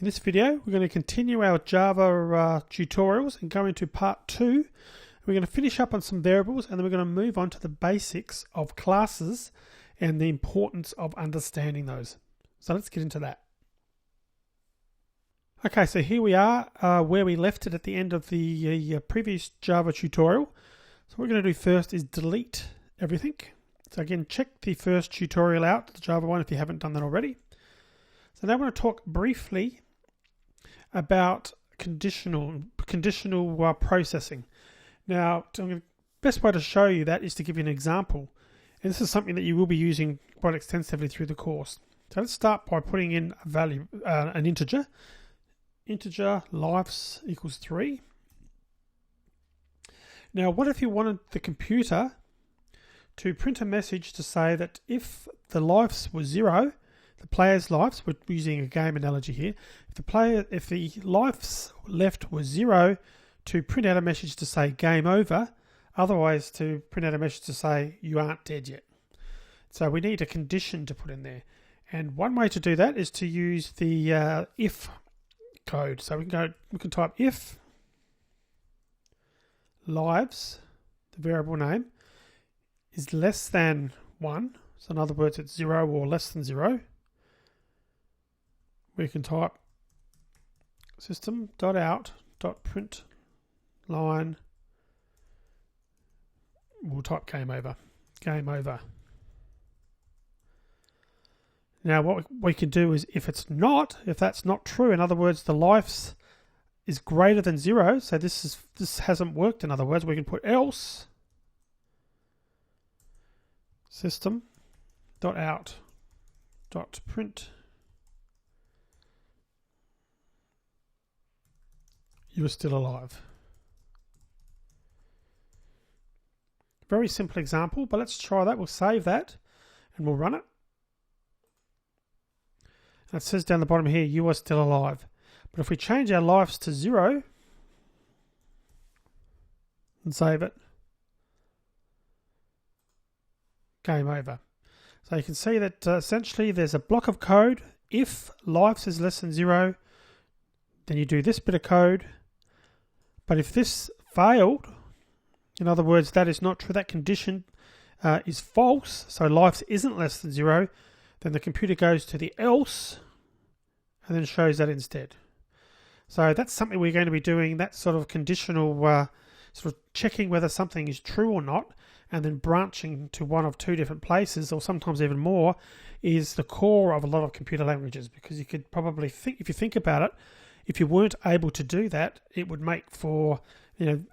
In this video, we're going to continue our Java tutorials and go into part 2. We're going to finish up on some variables and then we're going to move on to the basics of classes and the importance of understanding those. So let's get into that. Okay, so here we are where we left it at the end of the previous Java tutorial. So what we're going to do first is delete everything. So again, check the first tutorial out, the Java one, if you haven't done that already. So now I want to talk briefly about conditional processing. Now, the best way to show you that is to give you an example. And this is something that you will be using quite extensively through the course. So let's start by putting in a value, an integer. Integer lives equals 3. Now, what if you wanted the computer to print a message to say that if the lives were 0, the player's lives, we're using a game analogy here, if the lives left were 0, to print out a message to say game over, otherwise to print out a message to say you aren't dead yet. So we need a condition to put in there. And one way to do that is to use the if code. So we can type if lives, the variable name, is less than 1. So in other words, it's 0 or less than 0. We can type system.out.println. We'll type game over. Game over. Now what we can do is if that's not true, in other words, the lives is greater than 0, so this hasn't worked, in other words, we can put else system.out.print you are still alive. Very simple example, but let's try that. We'll save that and we'll run it. And it says down the bottom here, you are still alive. But if we change our lives to 0 and save it, game over. So you can see that essentially there's a block of code. If lives is less than 0, then you do this bit of code. But if this failed, in other words, that is not true, that condition is false, so lives isn't less than 0, then the computer goes to the else and then shows that instead. So that's something we're going to be doing, that sort of conditional, sort of checking whether something is true or not, and then branching to one of two different places, or sometimes even more, is the core of a lot of computer languages, because you could probably think, if you think about it, if you weren't able to do that, it would make for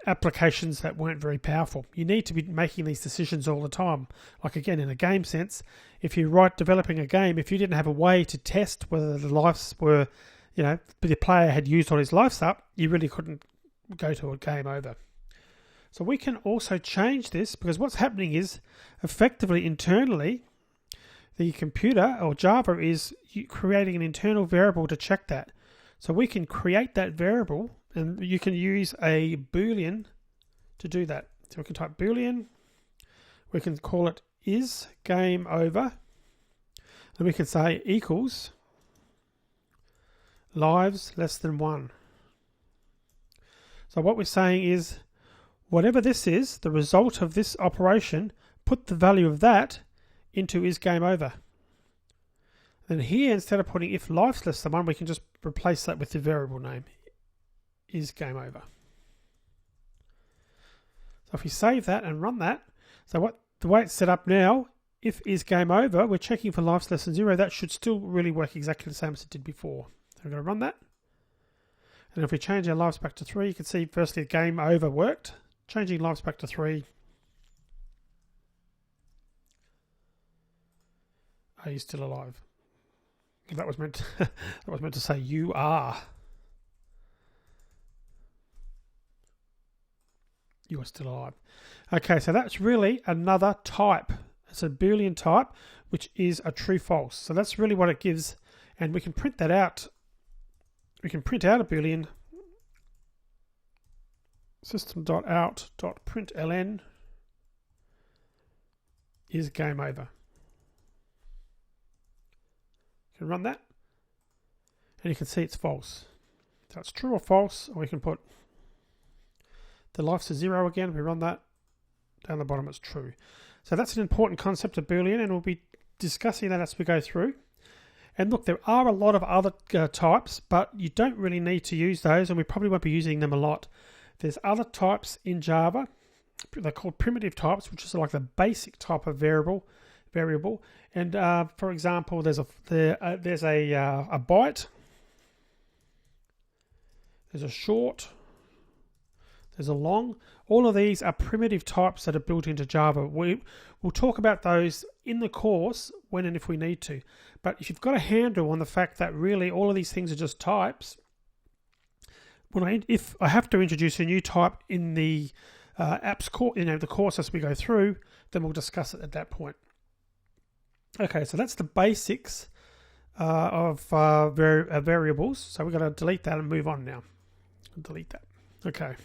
applications that weren't very powerful. You need to be making these decisions all the time. Like again, in a game sense, if you're developing a game, if you didn't have a way to test whether the lives were, the player had used all his lives up, you really couldn't go to a game over. So we can also change this, because what's happening is effectively internally, the computer or Java is creating an internal variable to check that. So we can create that variable, and you can use a Boolean to do that. So we can type Boolean, we can call it is game over, and we can say equals lives less than 1. So what we're saying is, whatever this is, the result of this operation, put the value of that into is game over. Then here, instead of putting if lives less than 1, we can just replace that with the variable name, is game over. So if we save that and run that, so the way it's set up now, if is game over, we're checking for lives less than 0, that should still really work exactly the same as it did before. So we're going to run that. And if we change our lives back to 3, you can see firstly game over worked. Changing lives back to 3. Are you still alive? That was meant to say you are. You are still alive. Okay, so that's really another type. It's a Boolean type, which is a true false. So that's really what it gives, and we can print that out. We can print out a Boolean system.out.println is game over. You can run that. and you can see it's false. So it's true or false, or we can put the life's to 0 again. If we run that, down the bottom it's true. So that's an important concept of Boolean, and we'll be discussing that as we go through. And look, there are a lot of other types, but you don't really need to use those, and we probably won't be using them a lot. There's other types in Java. They're called primitive types, which is like the basic type of variable. And for example, there's a byte, there's a short, there's a long. All of these are primitive types that are built into Java. We'll talk about those in the course when and if we need to. But if you've got a handle on the fact that really all of these things are just types, if I have to introduce a new type in the apps course, the course as we go through, then we'll discuss it at that point. Okay, so that's the basics of variables. So we're going to delete that and move on now. Delete that. Okay.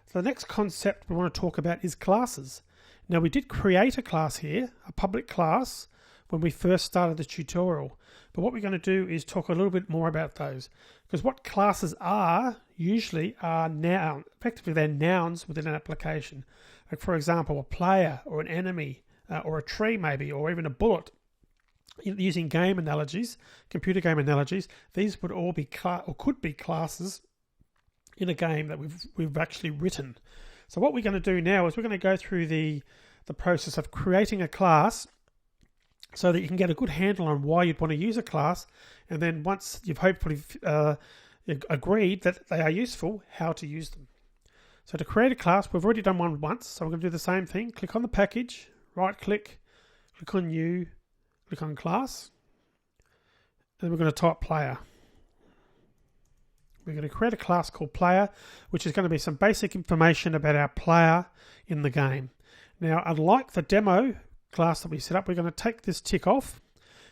So the next concept we want to talk about is classes. Now we did create a class here, a public class, when we first started the tutorial. But what we're going to do is talk a little bit more about those. Because what classes are, usually are effectively they're nouns within an application. Like for example, a player or an enemy or a tree maybe, or even a bullet. Using game analogies, computer game analogies, these would all be or could be classes in a game that we've actually written. So what we're going to do now is we're going to go through the process of creating a class so that you can get a good handle on why you'd want to use a class, and then once you've hopefully agreed that they are useful, how to use them. So to create a class, we've already done one once, so we're going to do the same thing. Click on the package, right click on new, click on class, and we're going to type player. We're going to create a class called player, which is going to be some basic information about our player in the game. Now, unlike the demo class that we set up, we're going to take this tick off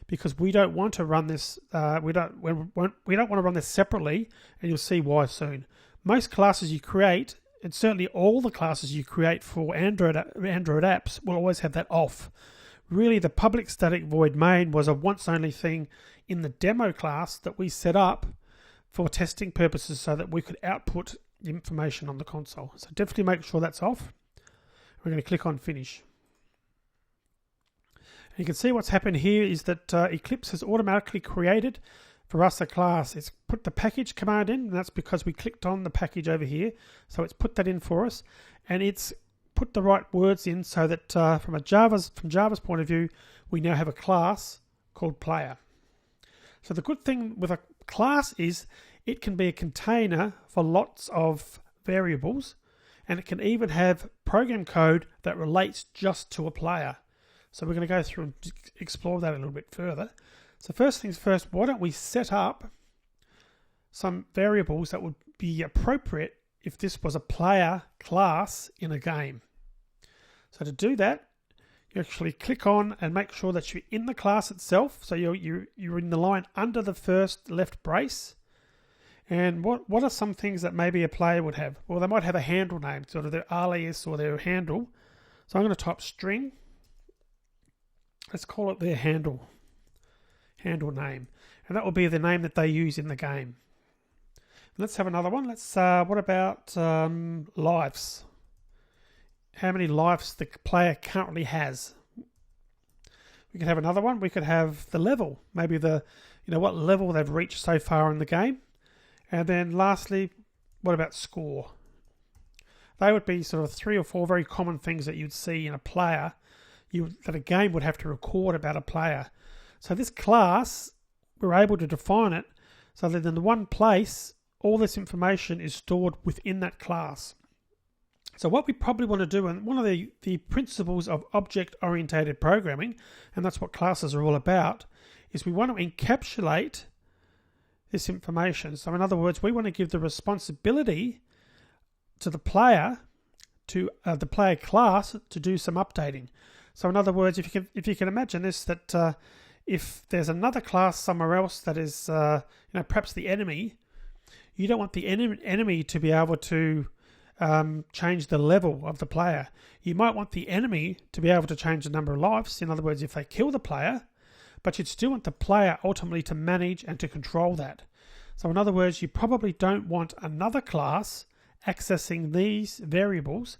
because we don't want to run this. We don't want to run this separately, and you'll see why soon. Most classes you create, and certainly all the classes you create for Android apps, will always have that off. Really, the public static void main was a once-only thing in the demo class that we set up for testing purposes so that we could output information on the console. So definitely make sure that's off. We're going to click on finish. And you can see what's happened here is that Eclipse has automatically created for us a class. It's put the package command in, and that's because we clicked on the package over here. So it's put that in for us, and it's put the right words in so that from Java's point of view, we now have a class called player. So the good thing with a class is it can be a container for lots of variables, and it can even have program code that relates just to a player. So we're going to go through and explore that a little bit further. So first things first, why don't we set up some variables that would be appropriate if this was a player class in a game. So to do that, you actually click on and make sure that you're in the class itself. So you're in the line under the first left brace. And what are some things that maybe a player would have? Well, they might have a handle name, sort of their alias or their handle. So I'm going to type string. Let's call it their handle name. And that will be the name that they use in the game. Let's have another one. What about lives? How many lives the player currently has. We could have another one. We could have the level, maybe what level they've reached so far in the game. And then lastly, what about score? They would be sort of 3 or 4 very common things that you'd see in a player that a game would have to record about a player. So this class, we're able to define it so that in the one place, all this information is stored within that class. So what we probably want to do, and one of the principles of object-oriented programming, and that's what classes are all about, is we want to encapsulate this information. So in other words, we want to give the responsibility to the player, to the player class, to do some updating. So in other words, if you can imagine this, that if there's another class somewhere else that is, perhaps the enemy, you don't want the enemy to be able to change the level of the player. You might want the enemy to be able to change the number of lives. In other words, if they kill the player, but you'd still want the player ultimately to manage and to control that. So in other words, you probably don't want another class accessing these variables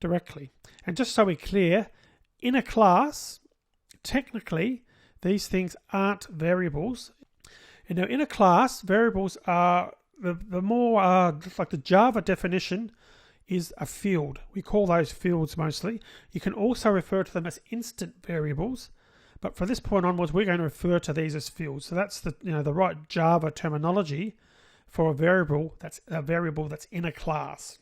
directly. And just so we're clear, in a class, technically, these things aren't variables. And now in a class, variables are the more, like the Java definition is a field. We call those fields mostly. You can also refer to them as instant variables, but for this point onwards, we're going to refer to these as fields. So that's the the right Java terminology for a variable that's in a class.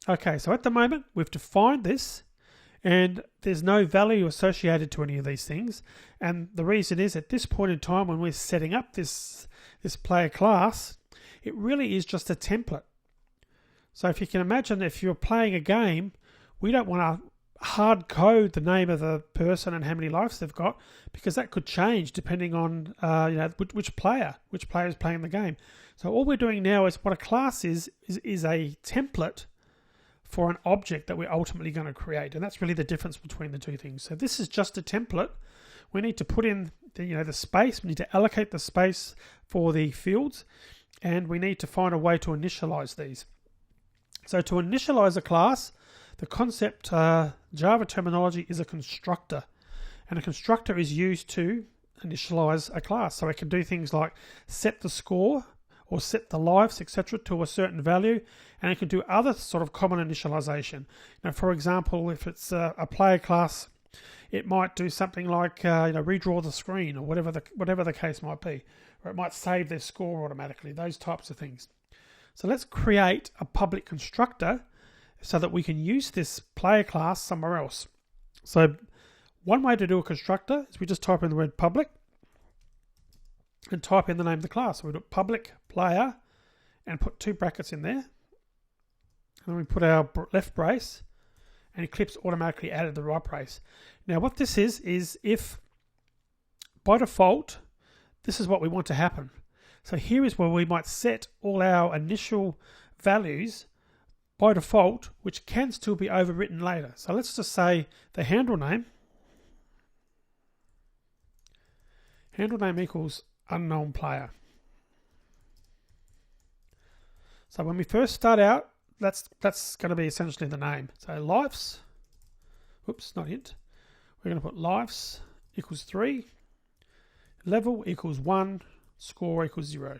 Okay, so at the moment we've defined this, and there's no value associated to any of these things. And the reason is, at this point in time when we're setting up this player class, it really is just a template. So if you can imagine, if you're playing a game, we don't want to hard code the name of the person and how many lives they've got, because that could change depending on which player is playing the game. So all we're doing now is, what a class is a template for an object that we're ultimately going to create, and that's really the difference between the two things. So this is just a template. We need to put in the space. We need to allocate the space for the fields, and we need to find a way to initialize these. So to initialize a class, the concept Java terminology is a constructor, and a constructor is used to initialize a class. So it can do things like set the score or set the lives, etc., to a certain value, and it can do other sort of common initialization. Now, for example, if it's a player class, it might do something like redraw the screen, or whatever the case might be, or it might save their score automatically. Those types of things. So let's create a public constructor so that we can use this player class somewhere else. So one way to do a constructor is we just type in the word public and type in the name of the class. So we do public player and put 2 brackets in there. And then we put our left brace, and Eclipse automatically added the right brace. Now what this is if by default, this is what we want to happen. So here is where we might set all our initial values by default, which can still be overwritten later. So let's just say the handle name equals unknown player. So when we first start out, that's going to be essentially the name. So lives, oops, not int. We're going to put lives equals 3, level equals 1, score equals 0.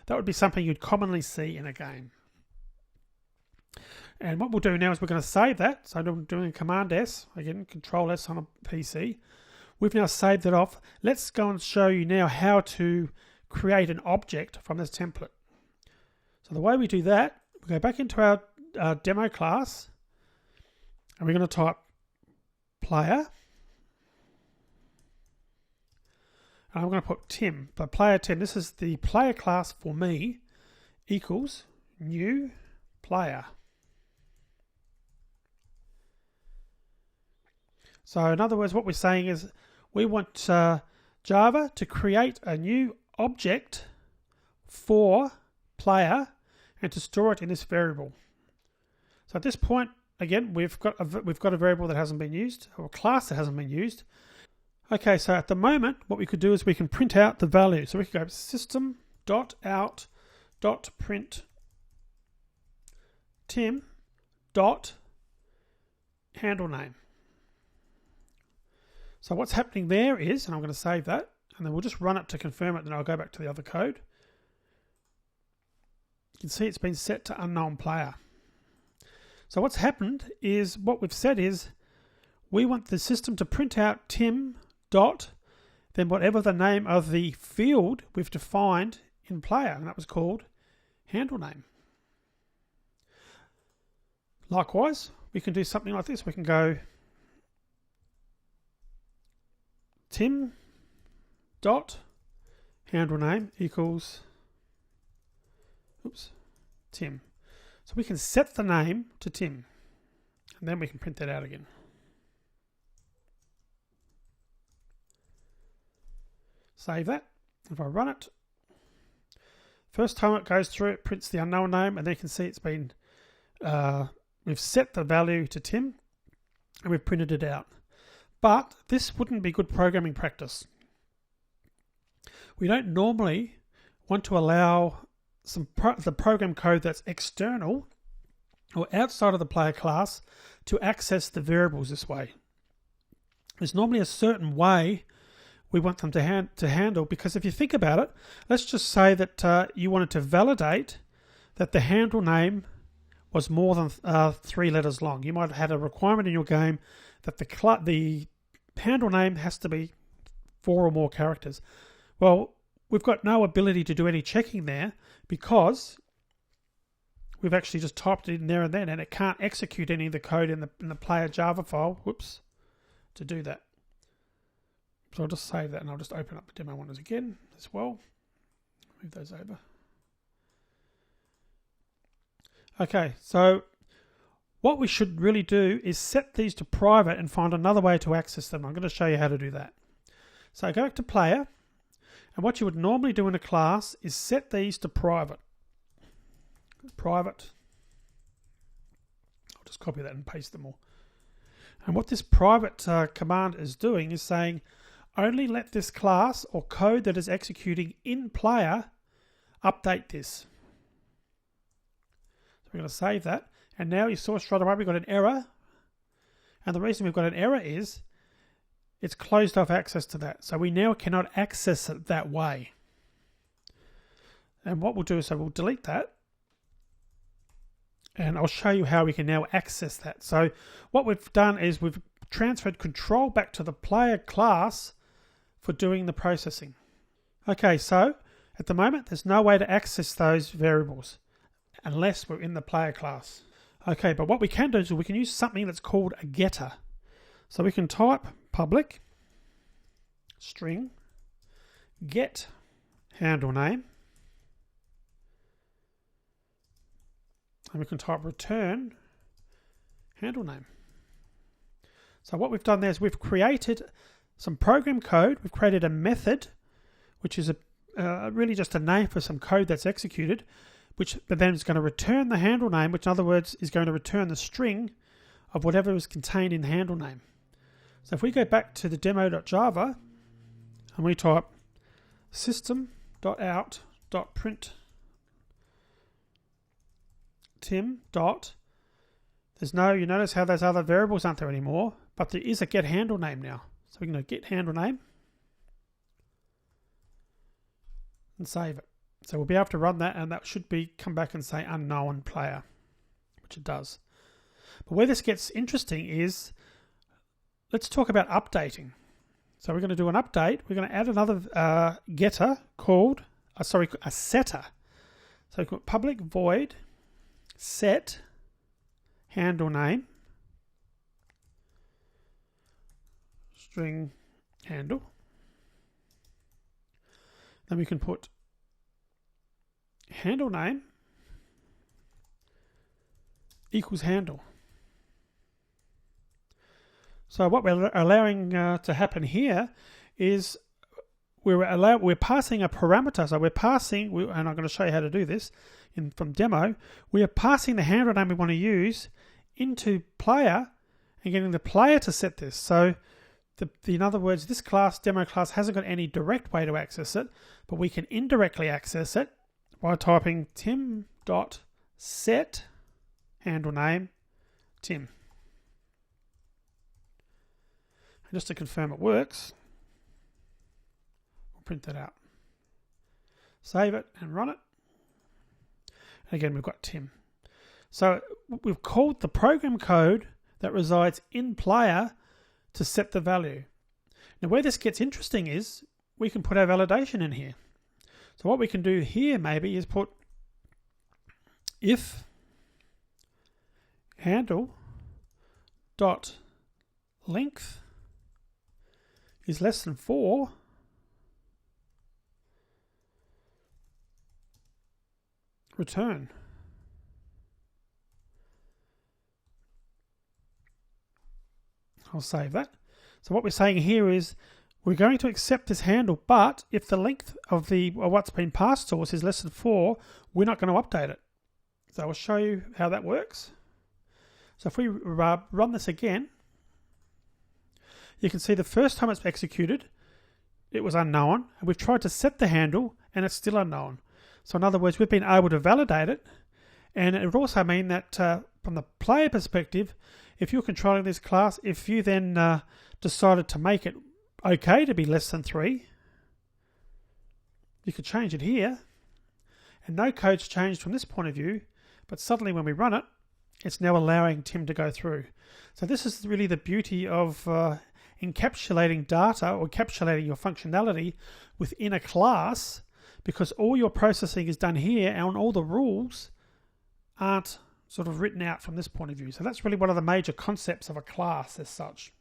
That would be something you'd commonly see in a game. And what we'll do now is we're going to save that. So I'm doing a Command S, again, Control S on a PC. We've now saved it off. Let's go and show you now how to create an object from this template. So the way we do that, we go back into our demo class, and we're going to type player. And I'm going to put Tim, but player Tim, this is the player class for me, equals new player. So in other words, what we're saying is we want Java to create a new object for player and to store it in this variable. So at this point, again, we've got a variable that hasn't been used, or a class that hasn't been used. Okay, so at the moment, what we could do is we can print out the value. So we could go system.out.print Tim.handle name. So what's happening there is, and I'm going to save that, and then we'll just run it to confirm it, then I'll go back to the other code. You can see it's been set to unknown player. So what's happened is, what we've said is, we want the system to print out Tim dot, then whatever the name of the field we've defined in player, and that was called handle name. Likewise, we can do something like this. We can go Tim dot handle name equals Tim. So we can set the name to Tim, and then we can print that out again. Save that. If I run it, first time it goes through, it prints the unknown name, and then you can see it's been we've set the value to Tim, and we've printed it out. But this wouldn't be good programming practice. We don't normally want to allow the program code that's external or outside of the player class to access the variables this way. There's normally a certain way we want them to handle, because if you think about it, let's just say that you wanted to validate that the handle name was more than 3 letters long. You might have had a requirement in your game that the handle name has to be 4 or more characters. Well, we've got no ability to do any checking there because we've actually just typed it in there and then, and it can't execute any of the code in the player Java file, to do that. So I'll just save that and I'll just open up the demo one again as well. Move those over. Okay, so what we should really do is set these to private and find another way to access them. I'm going to show you how to do that. So go back to player, and what you would normally do in a class is set these to private. Private. I'll just copy that and paste them all. And what this private command is doing is saying, only let this class or code that is executing in player update this. So we're going to save that. And now you saw straight away we've got an error. And the reason we've got an error is it's closed off access to that. So we now cannot access it that way. And what we'll do is we'll delete that. And I'll show you how we can now access that. So what we've done is we've transferred control back to the player class for doing the processing. Okay, so at the moment there's no way to access those variables unless we're in the player class. Okay, but what we can do is we can use something that's called a getter. So we can type public string get handle name, and we can type return handle name. So what we've done there is we've created some program code. We've created a method, which is really just a name for some code that's executed, but then it's going to return the handle name, which in other words is going to return the string of whatever is contained in the handle name. So if we go back to the demo.java and we type system.out.print Tim dot, you notice how those other variables aren't there anymore, but there is a get handle name now. So we're going to get handle name and save it. So we'll be able to run that, and that should come back and say unknown player, which it does. But where this gets interesting is, let's talk about updating. So we're going to do an update. We're going to add another getter called, a setter. So we've got public void set handle name string handle. Then we can put handle name equals handle. So what we're allowing to happen here is we're passing a parameter. So we're passing, and I'm going to show you how to do this from demo. We are passing the handle name we want to use into player and getting the player to set this. So in other words, this demo class hasn't got any direct way to access it, but we can indirectly access it by typing tim.set handle name Tim. And just to confirm it works, we'll print that out. Save it and run it. And again, we've got Tim. So we've called the program code that resides in player to set the value. Now where this gets interesting is we can put our validation in here. So what we can do here maybe is put if handle dot length is less than 4, return. I'll save that. So what we're saying here is we're going to accept this handle, but if the length of what's been passed to us is less than 4, we're not going to update it. So I'll show you how that works. So if we run this again, you can see the first time it's executed, it was unknown, and we've tried to set the handle, and it's still unknown. So in other words, we've been able to validate it, and it would also mean that from the player perspective, if you're controlling this class, if you then decided to make it okay to be less than 3, you could change it here, and no code's changed from this point of view, but suddenly when we run it, it's now allowing Tim to go through. So this is really the beauty of encapsulating data or encapsulating your functionality within a class, because all your processing is done here and all the rules aren't sort of written out from this point of view. So that's really one of the major concepts of a class as such.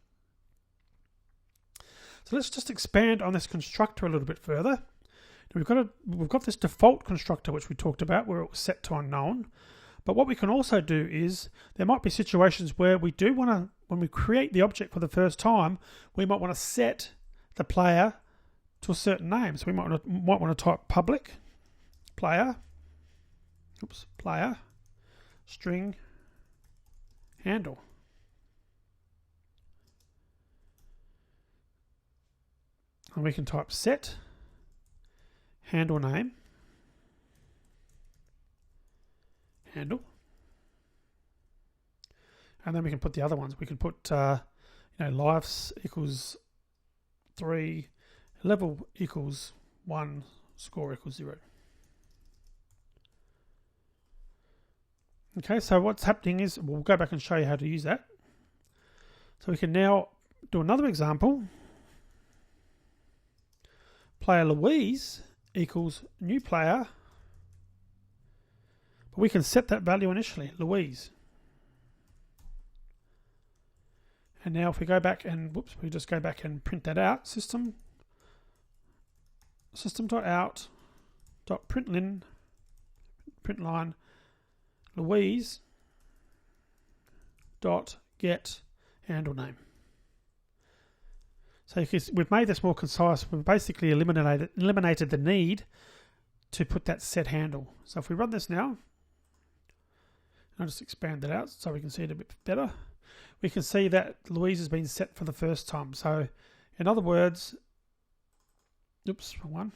So let's just expand on this constructor a little bit further. We've got this default constructor which we talked about where it was set to unknown. But what we can also do is there might be situations where we do want to, when we create the object for the first time, we might want to set the player to a certain name. So we might want to type public player, player string handle. And we can type set handle name handle, and then we can put the other ones. We can put lives equals 3, level equals 1, score equals 0. Okay, so what's happening is we'll go back and show you how to use that. So we can now do another example. Player Louise equals new player, but we can set that value initially, Louise. And now if we go back and we just go back and print that out, system.out.println printline Louise dot get handle name. So we've made this more concise. We've basically eliminated the need to put that set handle. So if we run this now, I'll just expand that out so we can see it a bit better. We can see that Louise has been set for the first time. So in other words, wrong one.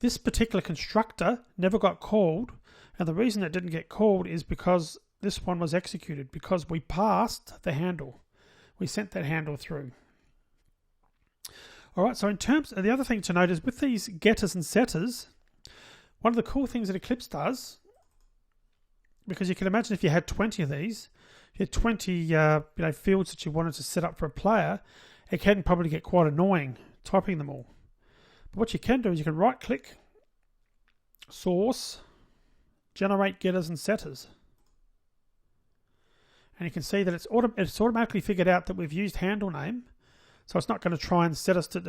This particular constructor never got called, and the reason it didn't get called is because this one was executed, because we passed the handle. We sent that handle through. Alright, so in terms of the other thing to note is with these getters and setters, one of the cool things that Eclipse does, because you can imagine if you had 20 of these, you had 20 fields that you wanted to set up for a player, it can probably get quite annoying typing them all. But what you can do is you can right click, source, generate getters and setters. And you can see that it's automatically figured out that we've used handle name, so it's not going to try and get us to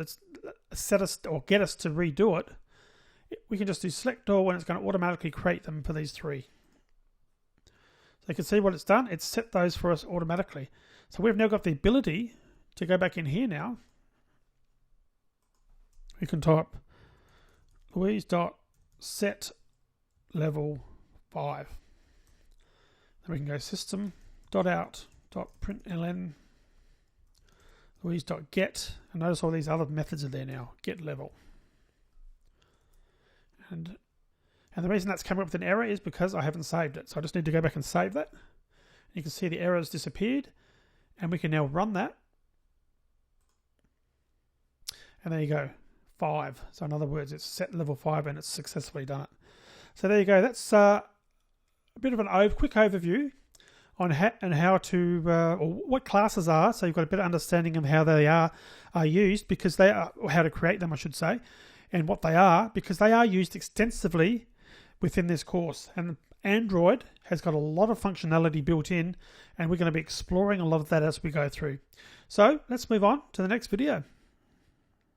redo it. We can just do select all, and it's going to automatically create them for these 3. So you can see what it's done. It's set those for us automatically. So we've now got the ability to go back in here now. We can type Louise.set level 5. Then we can go system.out.println Louise.get, and notice all these other methods are there now. Get level. And the reason that's coming up with an error is because I haven't saved it. So I just need to go back and save that. You can see the error has disappeared, and we can now run that. And there you go, 5. So in other words, it's set level 5 and it's successfully done it. So there you go. That's a bit of an quick overview on how to, or what classes are. So you've got a better understanding of how they are used, because they are, or how to create them, I should say, and what they are, because they are used extensively within this course. And Android has got a lot of functionality built in, and we're going to be exploring a lot of that as we go through. So let's move on to the next video.